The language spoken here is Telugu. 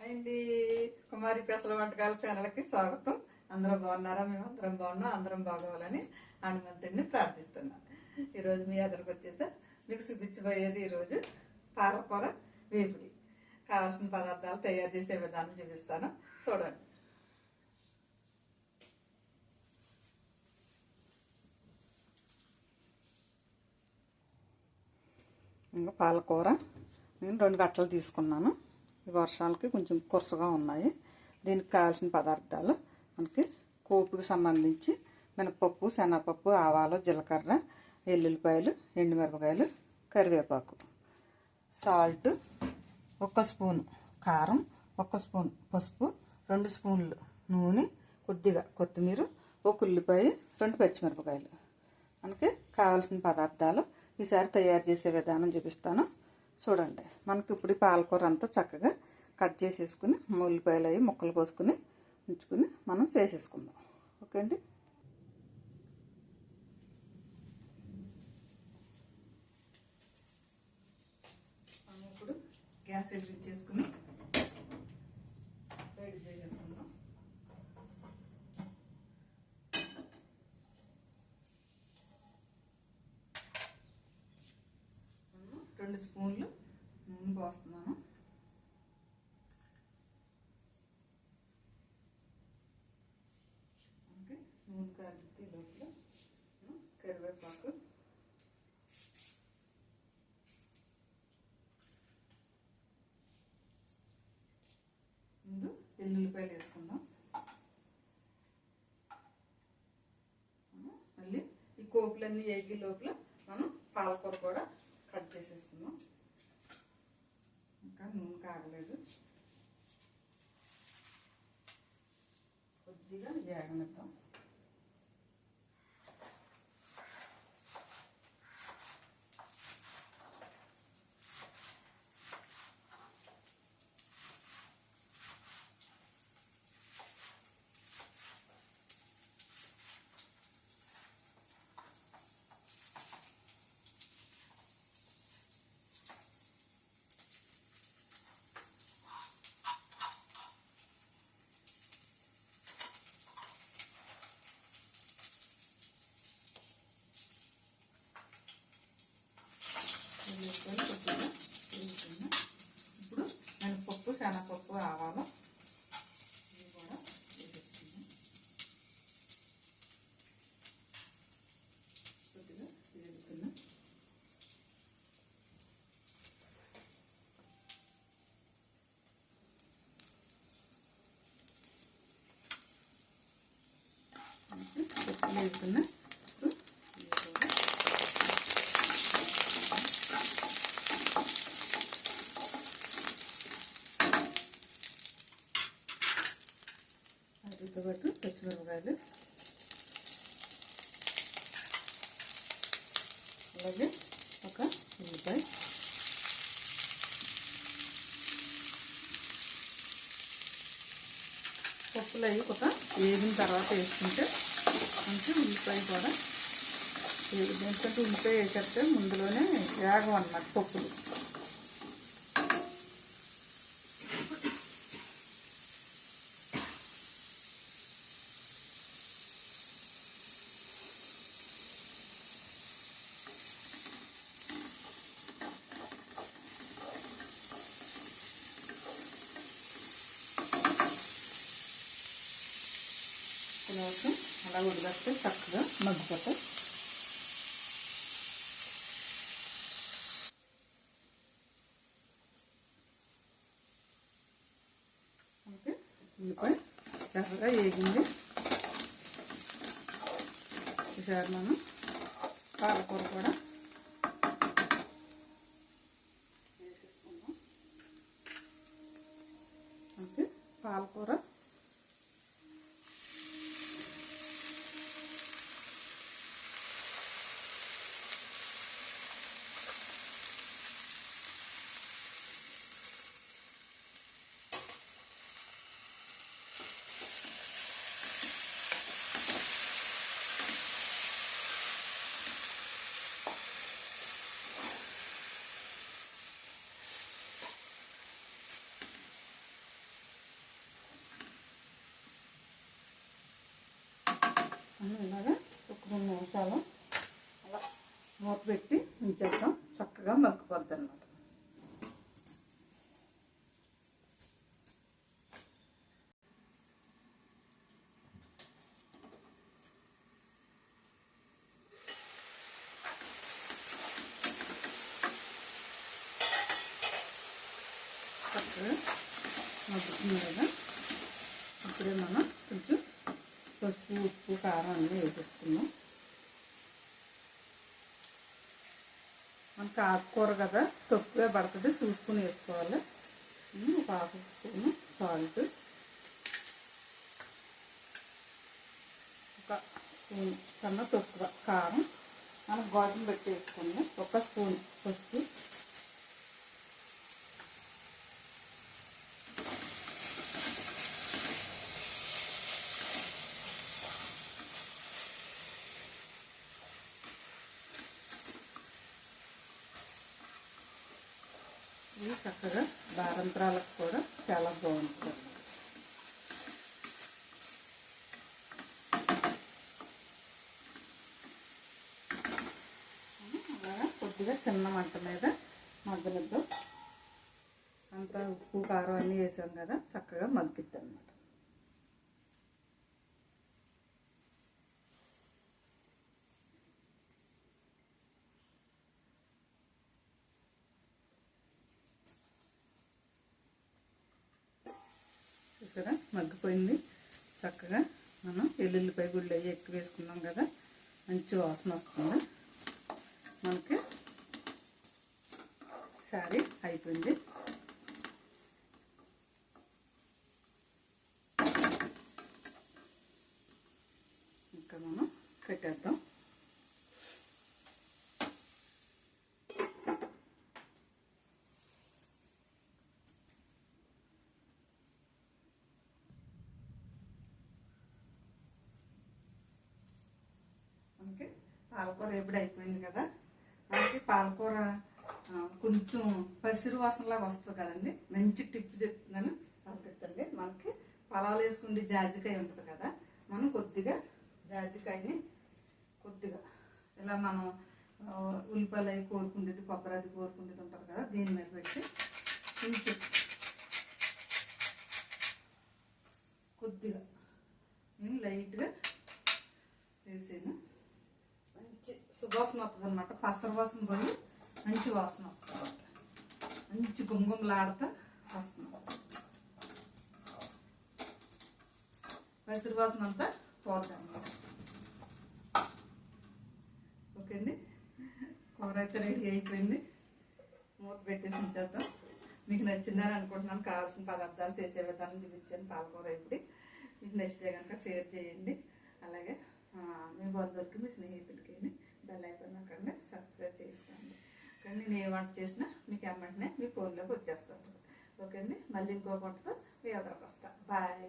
అండి కుమారి పెసల వంటకాల ఛానల్కి స్వాగతం. అందరూ బాగున్నారా? మేము అందరం బాగున్నాం. అందరం బాగోవాలని హనుమంతుడిని ప్రార్థిస్తున్నాం. ఈరోజు మీ ఎదురుకు వచ్చేసా మీకు చూపించబోయేది ఈరోజు పాలకూర వేపుడి. కావాల్సిన పదార్థాలు తయారు చేసే విధానం చూపిస్తాను, చూడండి. ఇంకా పాలకూర నేను 2 కట్టలు తీసుకున్నాను. ఈ వర్షాలకి కొంచెం కురసగా ఉన్నాయి. దీనికి కావాల్సిన పదార్థాలు మనకి కోపుకి సంబంధించి మినపప్పు, శనగపప్పు, ఆవాలు, జీలకర్ర, ఎల్లుల్లిపాయలు, ఎండుమిరపకాయలు, కరివేపాకు, సాల్ట్, 1 స్పూను కారం, 1 స్పూన్ పసుపు, 2 స్పూన్లు నూనె, కొద్దిగా కొత్తిమీర, 1 ఉల్లిపాయ, 2 పచ్చిమిరపకాయలు. మనకి కావాల్సిన పదార్థాలు ఈసారి తయారు చేసే విధానం చూపిస్తాను, చూడండి. మనకి ఇప్పుడు ఈ పాలకూర అంతా చక్కగా కట్ చేసేసుకుని ఉల్లిపాయలు అవి ముక్కలు పోసుకుని ఉంచుకుని మనం చేసేసుకుందాం. ఓకే అండి. మనం ఇప్పుడు గ్యాస్ వెలిగించేసుకుని వేడి చేసేసుకుందాం. 2 స్పూన్లు నూనె పోస్తున్నాను. ఓకే, నూనె కాగితే లోపల కరివేపాకు, ముందు ఎల్లుల్లిపాయలు వేసుకుందాం. మళ్ళీ ఈ కోపులన్నీ వేగి లోపల మనం పాలకూర కూడా కట్ చేసేసుకుందాం. ఇంకా నూనె కాగలేదు, కొద్దిగా వేగనిద్దాం. ఇప్పుడు మినపప్పు, శనగపప్పు, ఆవాలు ఇవి కూడా వేసేసుకుందాం. కొద్దిగా వేగుతున్నాం. వేగుతున్నా. పాటు పచ్చిమిరపకాయలు, అలాగే 1 ఉల్లిపాయ, పప్పులు అవి ఒక వేగిన తర్వాత వేసుకుంటే కొంచెం ఉల్లిపాయ కూడా వేగుతుంది. ఎందుకంటే ఉల్లిపాయ వేసేస్తే ముందులోనే వేగం అన్నమాట పప్పులు. తర్వాత అలా వదిలేస్తే చక్కగా మగ్గిపోతాయి. ఓకే, ఉల్లిపాయ చక్కగా వేగింది. ఈసారి మనం పాలకూర కూడా వేసేసుకుందాం. ఓకే, పాలకూర చక్కగా మగ్గుతుంది కదా. ఇప్పుడే మనం కొంచెం పసుపు, ఉప్పు, కారం అన్నీ వేసేసుకున్నాం. మనకు ఆకుకూర కదా తక్కువే పడుతుంది, చూసుకుని వేసుకోవాలి. ఒక హాఫ్ స్పూను సాల్ట్, ఒక స్పూన్ కన్నా తక్కువ కారం, మనం గోధుమ పెట్టి వేసుకుని ఒక స్పూన్ పసుపు, ఇది చక్కగా బారంత్రాలకు కూడా చాలా బాగుంటుంది. అలాగా కొద్దిగా చిన్న మంట మీద మగ్గనిద్దాం. అంతా ఉప్పు కారం అన్నీ వేసాం కదా, చక్కగా మగ్గిద్ది అన్నమాట. చూసారా మగ్గిపోయింది చక్కగా. మనం ఎల్లుల్లిపాయ గుళ్ళు అవి ఎక్కువ వేసుకున్నాం కదా, మంచి వాసన వస్తుంది. మనకి సారీ అయిపోయింది. ఇంకా మనం కట్టేద్దాం. మనకి పాలకూర ఎప్పుడు అయిపోయింది కదా. మనకి పాలకూర కొంచెం పసిరు వాసనలాగా వస్తుంది కదండి. మంచి టిప్ చెప్తున్నాను, పంపించండి. మనకి పొలాలు వేసుకుంటే జాజికాయ ఉంటుంది కదా, మనం కొద్దిగా జాజికాయని కొద్దిగా ఇలా మనం ఉల్లిపాయలు అవి కోరుకుండేది, కొబ్బరి అది కోరుకుండేది ఉంటుంది కదా, దీని మీద పెట్టి కొంచెం కొద్దిగా నేను లైట్గా వేసాను. మంచి సువాసన వస్తుంది అన్నమాట. పసర వాసన పోయి మంచి వాసన వస్తుంది, మంచి గుమగుమలాడుతూ వస్తుంది. పసరి వాసన అంతా పోతుంది. ఓకే అండి, కూర అయితే రెడీ అయిపోయింది. మూత పెట్టేసి ఉంచేద్దాం. మీకు నచ్చిందని అనుకుంటున్నాను. కావాల్సిన పదార్థాలు చేసే విధానం చూపించాను. పాలకూర ఇప్పుడు మీకు నచ్చితే కనుక షేర్ చేయండి. అలాగే మీ బంధువులకి, మీ స్నేహితులకి బెల్ ఐకాన్ నొక్కండి, సబ్స్క్రైబ్ చేసుకోండి. కానీ నేను ఏ వంట చేసినా మీకు వెంటనే మీ ఫోన్లోకి వచ్చేస్తాను. ఓకే అండి, మళ్ళీ ఇంకో వంటతో మీ ఎదురుకు వస్తా. బాయ్.